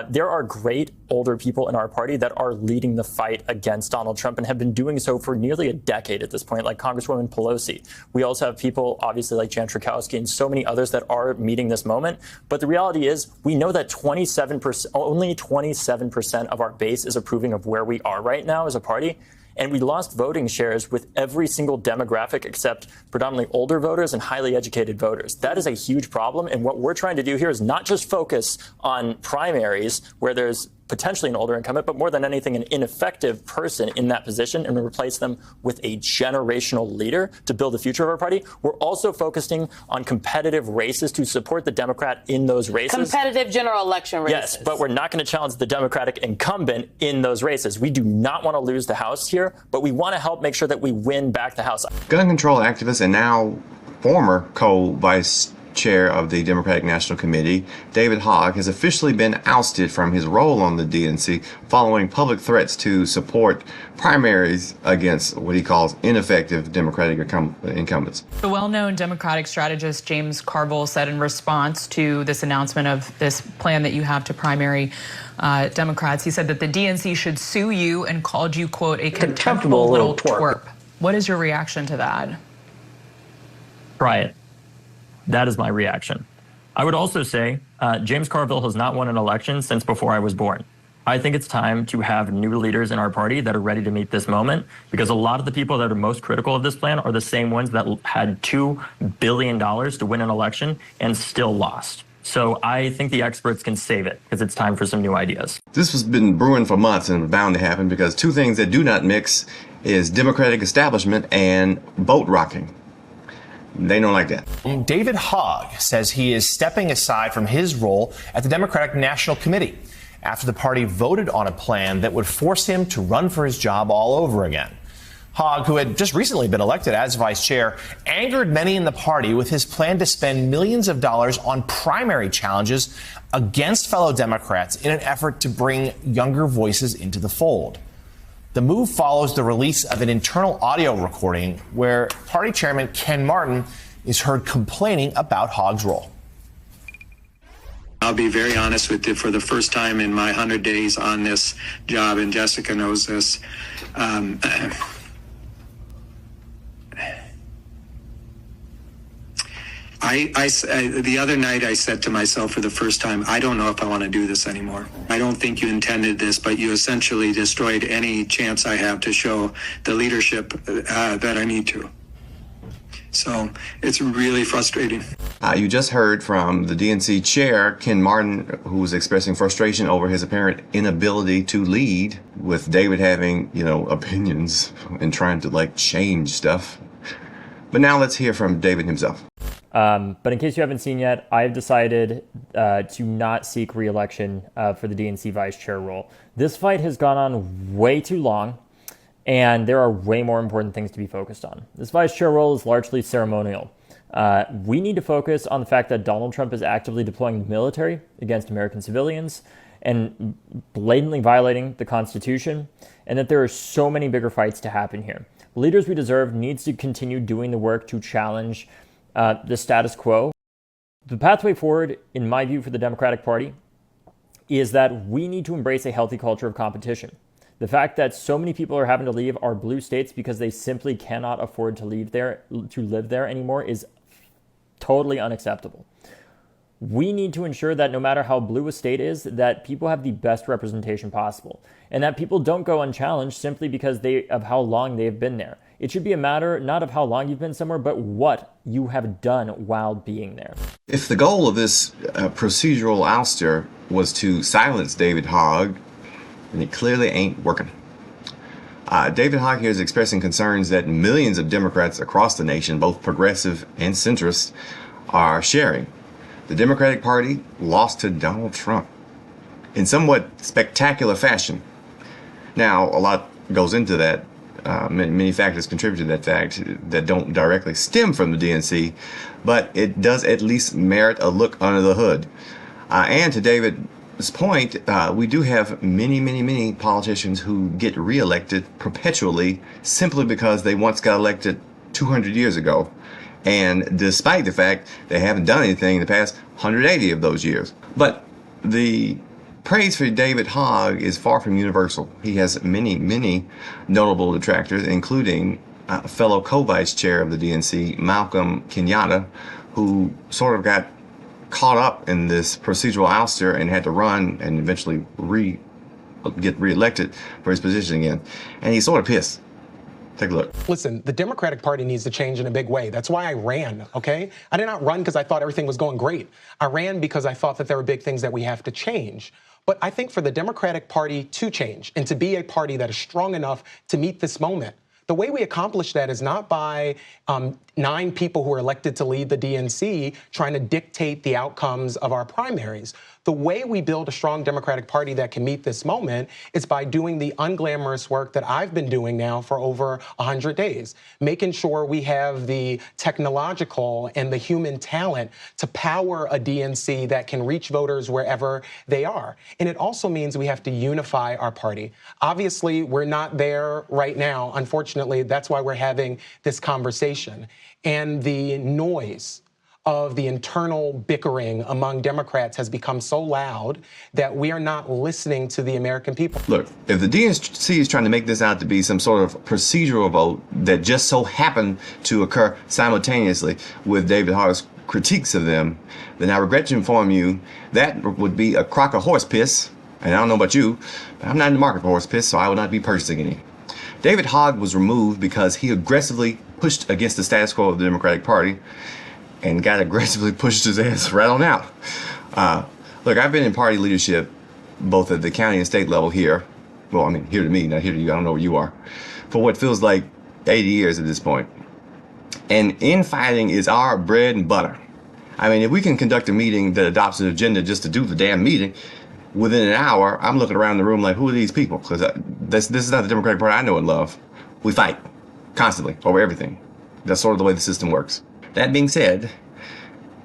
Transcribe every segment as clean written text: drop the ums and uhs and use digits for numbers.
There are great older people in our party that are leading the fight against Donald Trump and have been doing so for nearly a decade at this point, like Congresswoman Pelosi. We also have people, obviously, like Jan Schakowsky and so many others that are meeting this moment. But the reality is, we know that only 27% of our base is approving of where we are right now as a party. And we lost voting shares with every single demographic except predominantly older voters and highly educated voters. That is a huge problem. And what we're trying to do here is not just focus on primaries where there's potentially an older incumbent, but more than anything, an ineffective person in that position and replace them with a generational leader to build the future of our party. We're also focusing on competitive races to support the Democrat in those races. Competitive general election races. Yes, but we're not going to challenge the Democratic incumbent in those races. We do not want to lose the House here, but we want to help make sure that we win back the House. Gun control activist and now former co-vice chair of the Democratic National Committee, David Hogg, has officially been ousted from his role on the DNC following public threats to support primaries against what he calls ineffective Democratic incumbents. The well-known Democratic strategist James Carville said in response to this announcement of this plan that you have to primary Democrats, he said that the DNC should sue you and called you, quote, a contemptible little twerp. What is your reaction to that? Try it. That is my reaction. I would also say James Carville has not won an election since before I was born. I think it's time to have new leaders in our party that are ready to meet this moment, because a lot of the people that are most critical of this plan are the same ones that had $2 billion to win an election and still lost. So I think the experts can save it because it's time for some new ideas. This has been brewing for months and bound to happen because two things that do not mix is Democratic establishment and boat rocking. They don't like that. David Hogg says he is stepping aside from his role at the Democratic National Committee after the party voted on a plan that would force him to run for his job all over again. Hogg, who had just recently been elected as vice chair, angered many in the party with his plan to spend millions of dollars on primary challenges against fellow Democrats in an effort to bring younger voices into the fold. The move follows the release of an internal audio recording where party chairman Ken Martin is heard complaining about Hogg's role. I'll be very honest with you, for the first time in my 100 days on this job, and Jessica knows this, the other night I said to myself for the first time, I don't know if I want to do this anymore. I don't think you intended this, but you essentially destroyed any chance I have to show the leadership that I need to. So it's really frustrating. You just heard from the DNC chair, Ken Martin, who was expressing frustration over his apparent inability to lead, with David having, opinions and trying to change stuff. But now let's hear from David himself. But in case you haven't seen yet, I've decided to not seek re-election for the DNC vice chair role. This fight has gone on way too long, and there are way more important things to be focused on. This vice chair role is largely ceremonial. We need to focus on the fact that Donald Trump is actively deploying the military against American civilians and blatantly violating the Constitution, and that there are so many bigger fights to happen here. The leaders we deserve needs to continue doing the work to challenge the status quo. The pathway forward, in my view, for the Democratic Party is that we need to embrace a healthy culture of competition. The fact that so many people are having to leave our blue states because they simply cannot afford to live there anymore is totally unacceptable. We need to ensure that no matter how blue a state is, that people have the best representation possible, and that people don't go unchallenged simply because of how long they've been there. It should be a matter not of how long you've been somewhere, but what you have done while being there. If the goal of this procedural ouster was to silence David Hogg, then it clearly ain't working. David Hogg here is expressing concerns that millions of Democrats across the nation, both progressive and centrist, are sharing. The Democratic Party lost to Donald Trump in somewhat spectacular fashion. Now, a lot goes into that. Many factors contribute to that fact that don't directly stem from the DNC, but it does at least merit a look under the hood. And to David's point, we do have many politicians who get reelected perpetually simply because they once got elected 200 years ago. And despite the fact they haven't done anything in the past 180 of those years. But the praise for David Hogg is far from universal. He has many, many notable detractors, including a fellow co-vice chair of the DNC, Malcolm Kenyatta, who sort of got caught up in this procedural ouster and had to run and eventually get reelected for his position again. And he's sort of pissed. Take a look. Listen, the Democratic Party needs to change in a big way. That's why I ran, okay? I did not run because I thought everything was going great. I ran because I thought that there were big things that we have to change. But I think for the Democratic Party to change and to be a party that is strong enough to meet this moment, the way we accomplish that is not by 9 people who are elected to lead the DNC trying to dictate the outcomes of our primaries. The way we build a strong Democratic Party that can meet this moment is by doing the unglamorous work that I've been doing now for over 100 days, making sure we have the technological and the human talent to power a DNC that can reach voters wherever they are. And it also means we have to unify our party. Obviously, we're not there right now. Unfortunately, that's why we're having this conversation. And the noise of the internal bickering among Democrats has become so loud that we are not listening to the American people. Look, if the DNC is trying to make this out to be some sort of procedural vote that just so happened to occur simultaneously with David Hogg's critiques of them, then I regret to inform you that would be a crock of horse piss. And I don't know about you, but I'm not in the market for horse piss, so I will not be purchasing any. David Hogg was removed because he aggressively pushed against the status quo of the Democratic Party and got aggressively pushed his ass right on out. Look, I've been in party leadership both at the county and state level here. Well, I mean, here to me, not here to you. I don't know where you are. For what feels like 80 years at this point. And infighting is our bread and butter. I mean, if we can conduct a meeting that adopts an agenda just to do the damn meeting, within an hour, I'm looking around the room like, who are these people? Because this is not the Democratic Party I know and love. We fight constantly over everything. That's sort of the way the system works. That being said,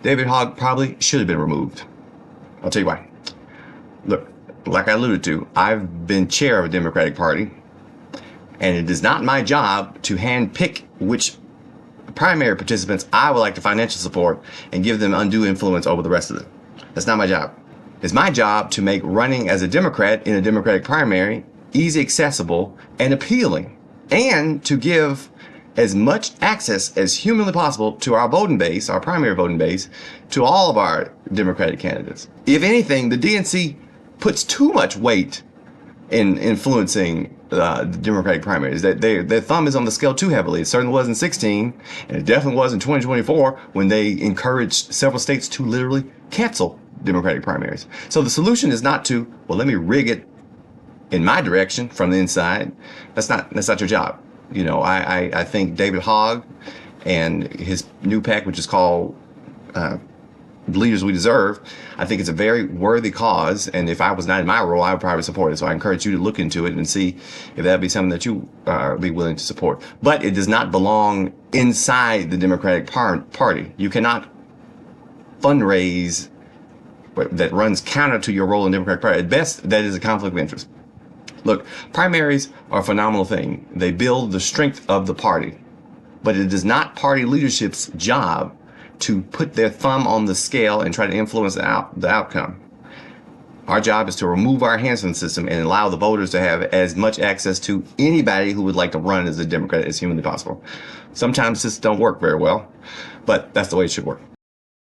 David Hogg probably should have been removed. I'll tell you why. Look, like I alluded to, I've been chair of a Democratic Party, and it is not my job to handpick which primary participants I would like to financial support and give them undue influence over the rest of them. That's not my job. It's my job to make running as a Democrat in a Democratic primary easy, accessible, and appealing, and to give as much access as humanly possible to our voting base, our primary voting base, to all of our Democratic candidates. If anything, the DNC puts too much weight in influencing the Democratic primaries. That their thumb is on the scale too heavily. It certainly was in 2016, and it definitely was in 2024 when they encouraged several states to literally cancel Democratic primaries. So the solution is not to, well, let me rig it in my direction from the inside. That's not your job. You know, I think David Hogg and his new PAC, which is called Leaders We Deserve, I think it's a very worthy cause. And if I was not in my role, I would probably support it. So I encourage you to look into it and see if that'd be something that you be willing to support. But it does not belong inside the Democratic Party. You cannot fundraise that runs counter to your role in the Democratic Party. At best, that is a conflict of interest. Look, primaries are a phenomenal thing. They build the strength of the party. But it is not party leadership's job to put their thumb on the scale and try to influence the outcome. Our job is to remove our hands from the system and allow the voters to have as much access to anybody who would like to run as a Democrat as humanly possible. Sometimes this don't work very well, but that's the way it should work.